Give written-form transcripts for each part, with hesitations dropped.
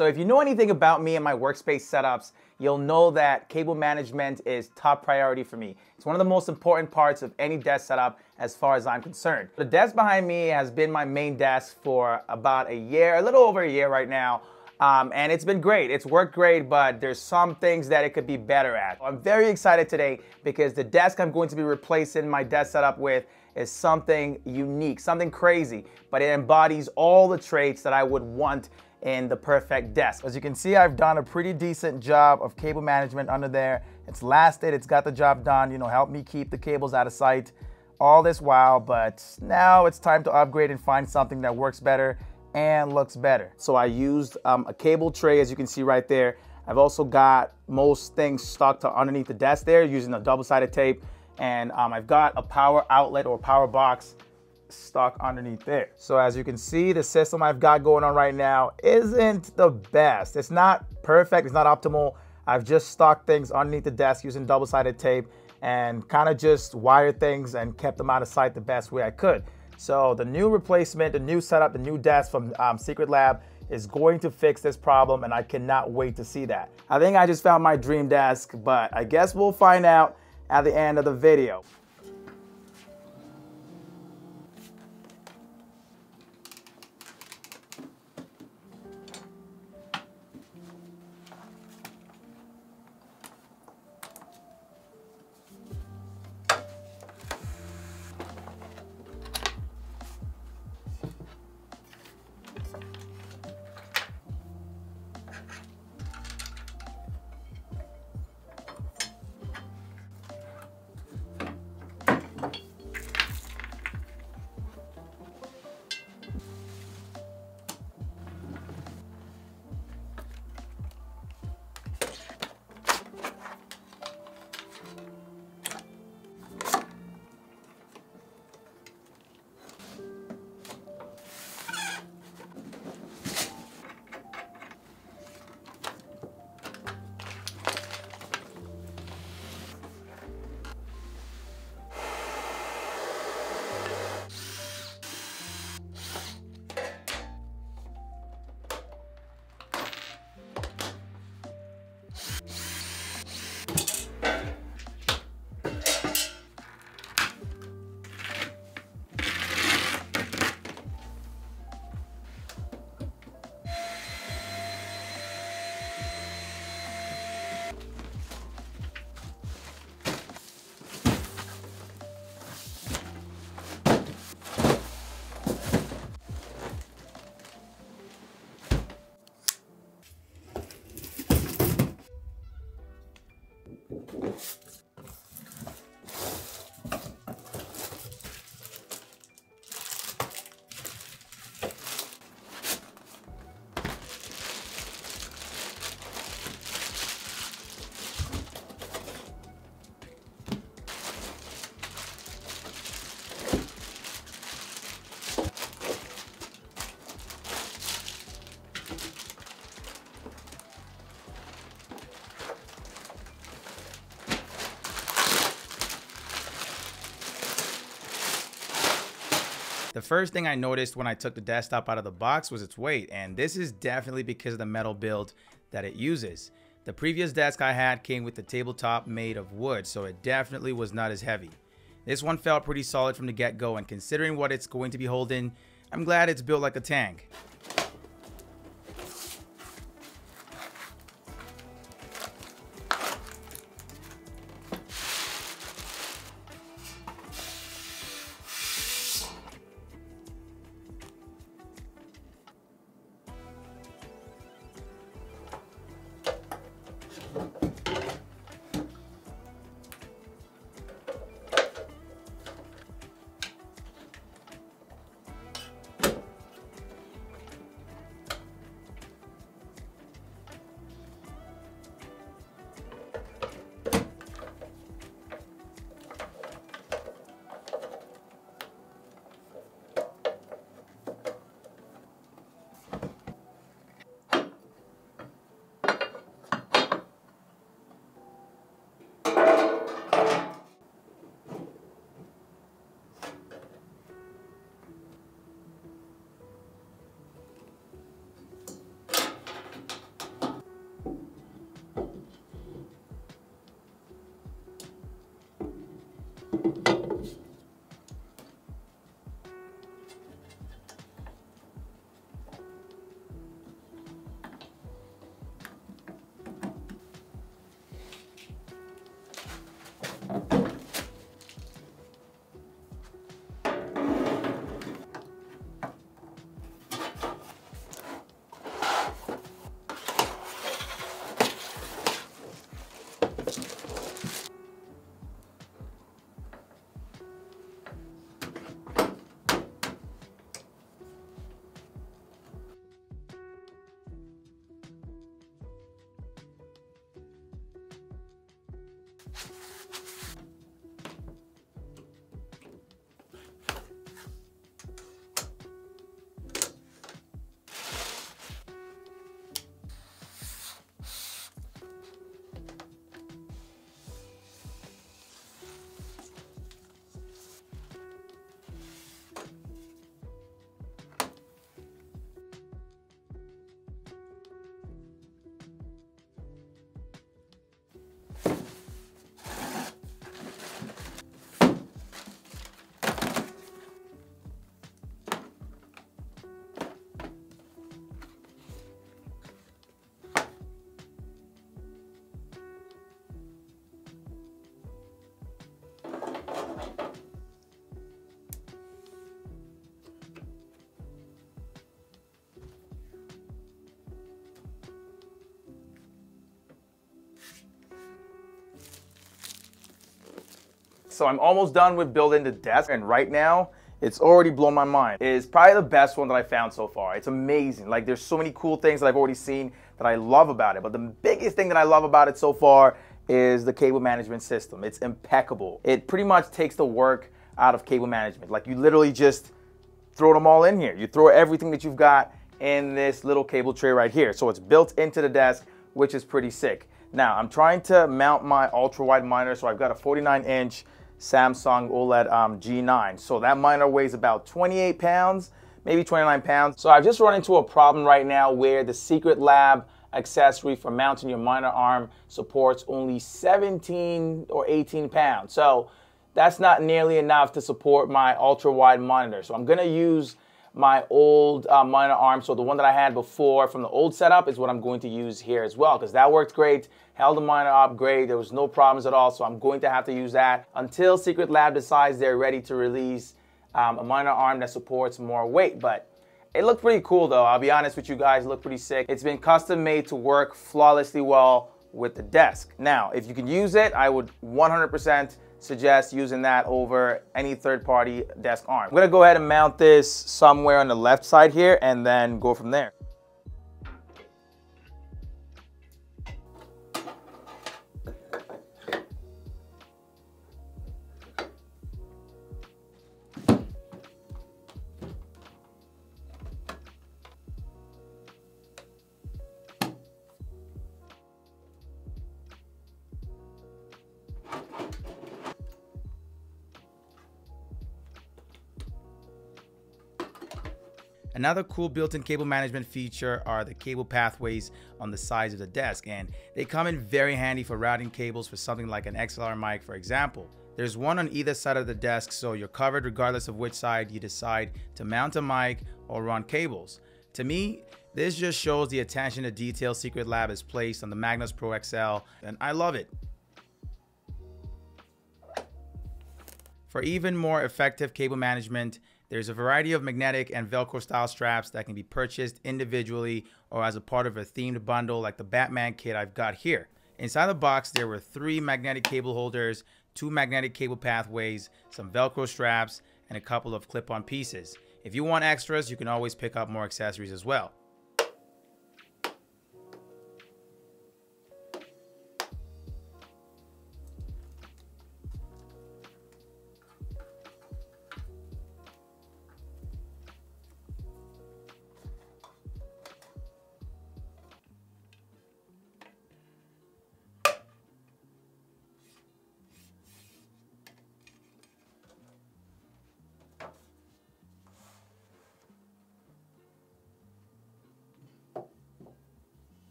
So if you know anything about me and my workspace setups, you'll know that cable management is top priority for me. It's one of the most important parts of any desk setup as far as I'm concerned. The desk behind me has been my main desk for about a year, a little over a year right now. And it's been great. It's worked great, but there's some things that it could be better at. I'm very excited today because the desk I'm going to be replacing my desk setup with is something unique, something crazy, but it embodies all the traits that I would want in the perfect desk. As you can see, I've done a pretty decent job of cable management under there. It's lasted, it's got the job done, helped me keep the cables out of sight all this while, but now it's time to upgrade and find something that works better and looks better. So I used a cable tray, as you can see right there. I've also got most things stuck to underneath the desk there using a double-sided tape, and I've got a power outlet or power box stuck underneath there. So as you can see, the system I've got going on right now isn't the best. It's not perfect, it's not optimal. I've just stuck things underneath the desk using double-sided tape and kind of just wired things and kept them out of sight the best way I could. So the new replacement, the new setup, the new desk from Secretlab is going to fix this problem, and I cannot wait to see that. I think I just found my dream desk, but I guess we'll find out at the end of the video. The first thing I noticed when I took the desktop out of the box was its weight, and this is definitely because of the metal build that it uses. The previous desk I had came with the tabletop made of wood, so it definitely was not as heavy. This one felt pretty solid from the get-go, and considering what it's going to be holding, I'm glad it's built like a tank. So I'm almost done with building the desk, and right now it's already blown my mind. It's probably the best one that I found so far. It's amazing. Like, there's so many cool things that I've already seen that I love about it. But the biggest thing that I love about it so far is the cable management system. It's impeccable. It pretty much takes the work out of cable management. Like, you literally just throw them all in here. You throw everything that you've got in this little cable tray right here. So it's built into the desk, which is pretty sick. Now, I'm trying to mount my ultra-wide monitor. So I've got a 49-inch Samsung OLED G9. So that monitor weighs about 28 pounds, maybe 29 pounds. So I've just run into a problem right now where the Secretlab accessory for mounting your monitor arm supports only 17 or 18 pounds. So that's not nearly enough to support my ultra-wide monitor. So I'm gonna use my old monitor arm. So the one that I had before from the old setup is what I'm going to use here as well, because that worked great, held the monitor up great, there was no problems at all. So I'm going to have to use that until Secretlab decides they're ready to release a monitor arm that supports more weight. But it looked pretty cool though, I'll be honest with you guys, it looked pretty sick. It's been custom made to work flawlessly well with the desk. Now, if you can use it, I would 100% suggest using that over any third-party desk arm. I'm gonna go ahead and mount this somewhere on the left side here and then go from there. Another cool built-in cable management feature are the cable pathways on the sides of the desk, and they come in very handy for routing cables for something like an XLR mic, for example. There's one on either side of the desk, so you're covered regardless of which side you decide to mount a mic or run cables. To me, this just shows the attention to detail Secretlab has placed on the MAGNUS Pro XL, and I love it. For even more effective cable management, there's a variety of magnetic and Velcro style straps that can be purchased individually or as a part of a themed bundle like the Batman kit I've got here. Inside the box, there were 3 magnetic cable holders, 2 magnetic cable pathways, some Velcro straps, and a couple of clip-on pieces. If you want extras, you can always pick up more accessories as well.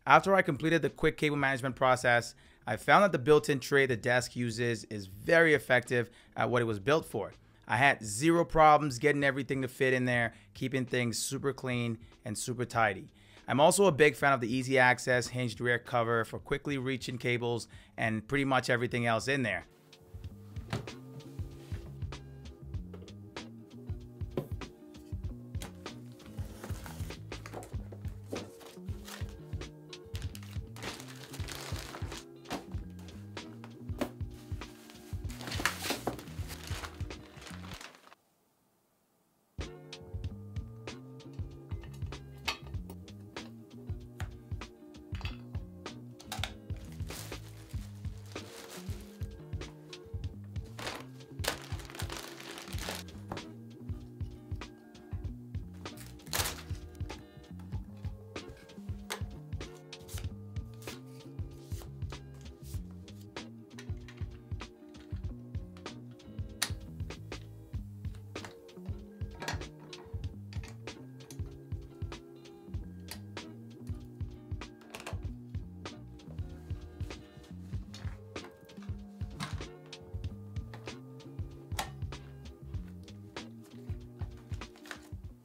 After I completed the quick cable management process, I found that the built-in tray the desk uses is very effective at what it was built for. I had zero problems getting everything to fit in there, keeping things super clean and super tidy. I'm also a big fan of the easy access hinged rear cover for quickly reaching cables and pretty much everything else in there.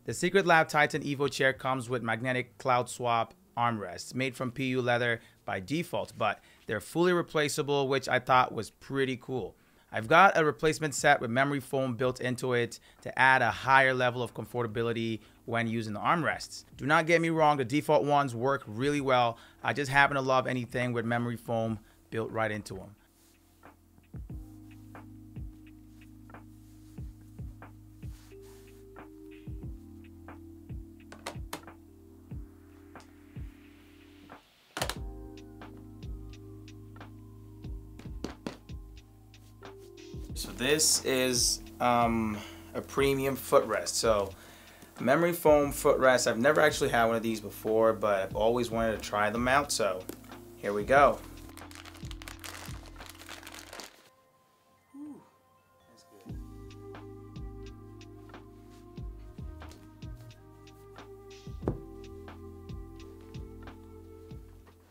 The Secretlab Titan Evo chair comes with magnetic cloud swap armrests made from PU leather by default, but they're fully replaceable, which I thought was pretty cool. I've got a replacement set with memory foam built into it to add a higher level of comfortability when using the armrests. Do not get me wrong, the default ones work really well. I just happen to love anything with memory foam built right into them. So this is a premium footrest. So memory foam footrest. I've never actually had one of these before, but I've always wanted to try them out. So here we go. That's good.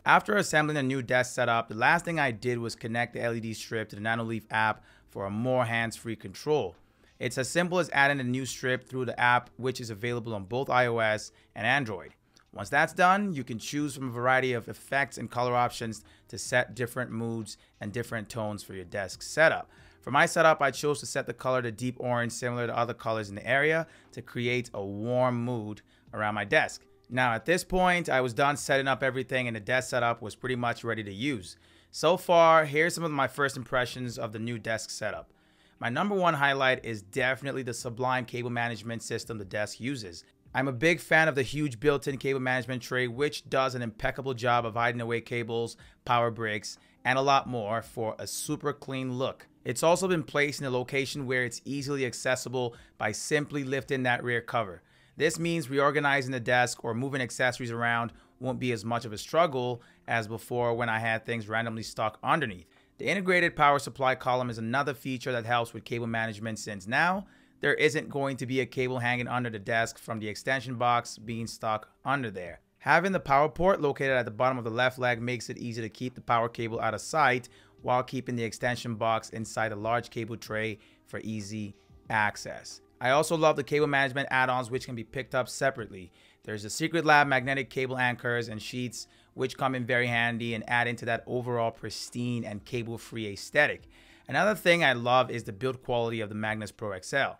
After assembling a new desk setup, the last thing I did was connect the LED strip to the Nanoleaf app for a more hands-free control. It's as simple as adding a new strip through the app, which is available on both iOS and Android. Once that's done, you can choose from a variety of effects and color options to set different moods and different tones for your desk setup. For my setup, I chose to set the color to deep orange, similar to other colors in the area, to create a warm mood around my desk. Now at this point, I was done setting up everything and the desk setup was pretty much ready to use. So far, here's some of my first impressions of the new desk setup. My number one highlight is definitely the sublime cable management system the desk uses. I'm a big fan of the huge built-in cable management tray, which does an impeccable job of hiding away cables, power bricks, and a lot more for a super clean look. It's also been placed in a location where it's easily accessible by simply lifting that rear cover. This means reorganizing the desk or moving accessories around won't be as much of a struggle as before when I had things randomly stuck underneath. The integrated power supply column is another feature that helps with cable management, since now there isn't going to be a cable hanging under the desk from the extension box being stuck under there. Having the power port located at the bottom of the left leg makes it easy to keep the power cable out of sight while keeping the extension box inside a large cable tray for easy access. I also love the cable management add-ons, which can be picked up separately. There's the Secretlab magnetic cable anchors and sheets, which come in very handy and add into that overall pristine and cable-free aesthetic. Another thing I love is the build quality of the Magnus Pro XL.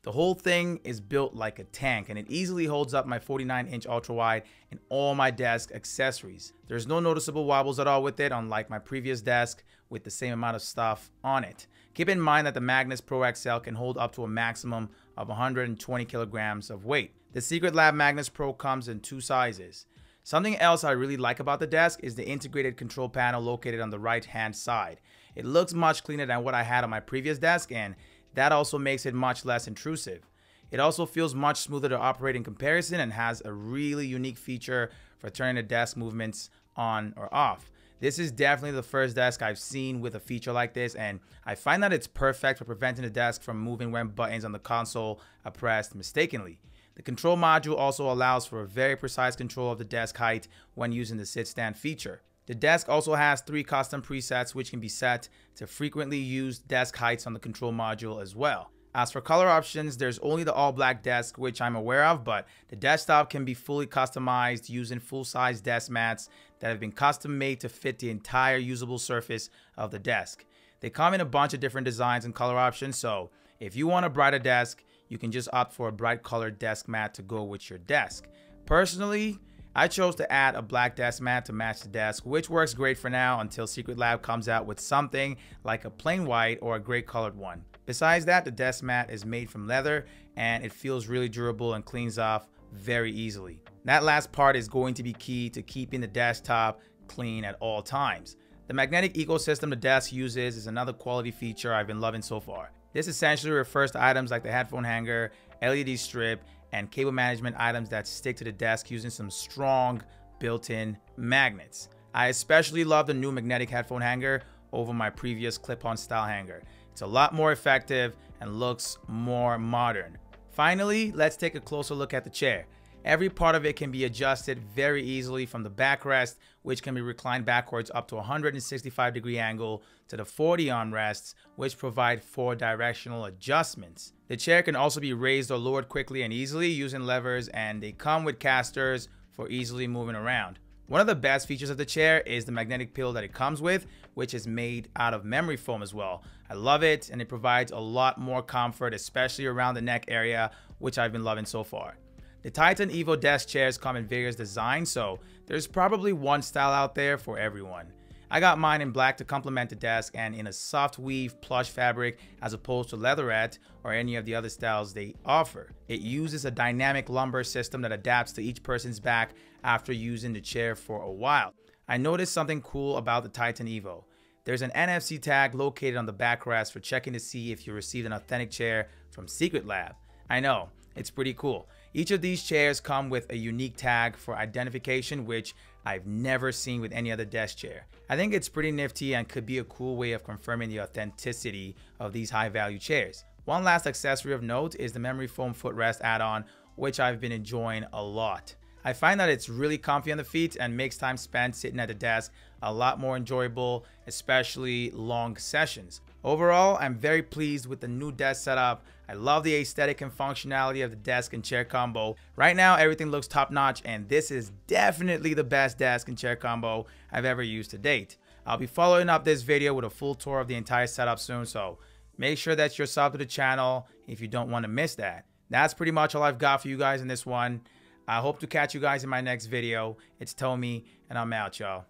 The whole thing is built like a tank, and it easily holds up my 49-inch ultra-wide and all my desk accessories. There's no noticeable wobbles at all with it, unlike my previous desk with the same amount of stuff on it. Keep in mind that the Magnus Pro XL can hold up to a maximum of 120 kilograms of weight. The Secretlab Magnus Pro comes in two sizes. Something else I really like about the desk is the integrated control panel located on the right-hand side. It looks much cleaner than what I had on my previous desk, and that also makes it much less intrusive. It also feels much smoother to operate in comparison and has a really unique feature for turning the desk movements on or off. This is definitely the first desk I've seen with a feature like this, and I find that it's perfect for preventing the desk from moving when buttons on the console are pressed mistakenly. The control module also allows for a very precise control of the desk height when using the sit stand feature. The desk also has 3 custom presets which can be set to frequently used desk heights on the control module as well. As for color options, there's only the all black desk, which I'm aware of, but the desktop can be fully customized using full-size desk mats that have been custom made to fit the entire usable surface of the desk. They come in a bunch of different designs and color options, so if you want a brighter desk, you can just opt for a bright colored desk mat to go with your desk. Personally, I chose to add a black desk mat to match the desk, which works great for now until Secretlab comes out with something like a plain white or a gray colored one. Besides that, the desk mat is made from leather and it feels really durable and cleans off very easily. That last part is going to be key to keeping the desktop clean at all times. The magnetic ecosystem the desk uses is another quality feature I've been loving so far. This essentially refers to items like the headphone hanger, LED strip, and cable management items that stick to the desk using some strong built-in magnets. I especially love the new magnetic headphone hanger over my previous clip-on style hanger. It's a lot more effective and looks more modern. Finally, let's take a closer look at the chair. Every part of it can be adjusted very easily, from the backrest, which can be reclined backwards up to a 165-degree angle, to the 40 armrests, which provide 4 directional adjustments. The chair can also be raised or lowered quickly and easily using levers, and they come with casters for easily moving around. One of the best features of the chair is the magnetic pillow that it comes with, which is made out of memory foam as well. I love it, and it provides a lot more comfort, especially around the neck area, which I've been loving so far. The Titan Evo desk chairs come in various designs, so there's probably one style out there for everyone. I got mine in black to complement the desk and in a soft weave plush fabric as opposed to leatherette or any of the other styles they offer. It uses a dynamic lumbar system that adapts to each person's back after using the chair for a while. I noticed something cool about the Titan Evo. There's an NFC tag located on the backrest for checking to see if you received an authentic chair from Secretlab. I know, it's pretty cool. Each of these chairs come with a unique tag for identification, which I've never seen with any other desk chair. I think it's pretty nifty and could be a cool way of confirming the authenticity of these high value chairs. One last accessory of note is the memory foam footrest add-on, which I've been enjoying a lot. I find that it's really comfy on the feet and makes time spent sitting at the desk a lot more enjoyable, especially long sessions. Overall, I'm very pleased with the new desk setup. I love the aesthetic and functionality of the desk and chair combo. Right now, everything looks top notch, and this is definitely the best desk and chair combo I've ever used to date. I'll be following up this video with a full tour of the entire setup soon, so make sure that you're subbed to the channel if you don't want to miss that. That's pretty much all I've got for you guys in this one. I hope to catch you guys in my next video. It's Tommy, and I'm out, y'all.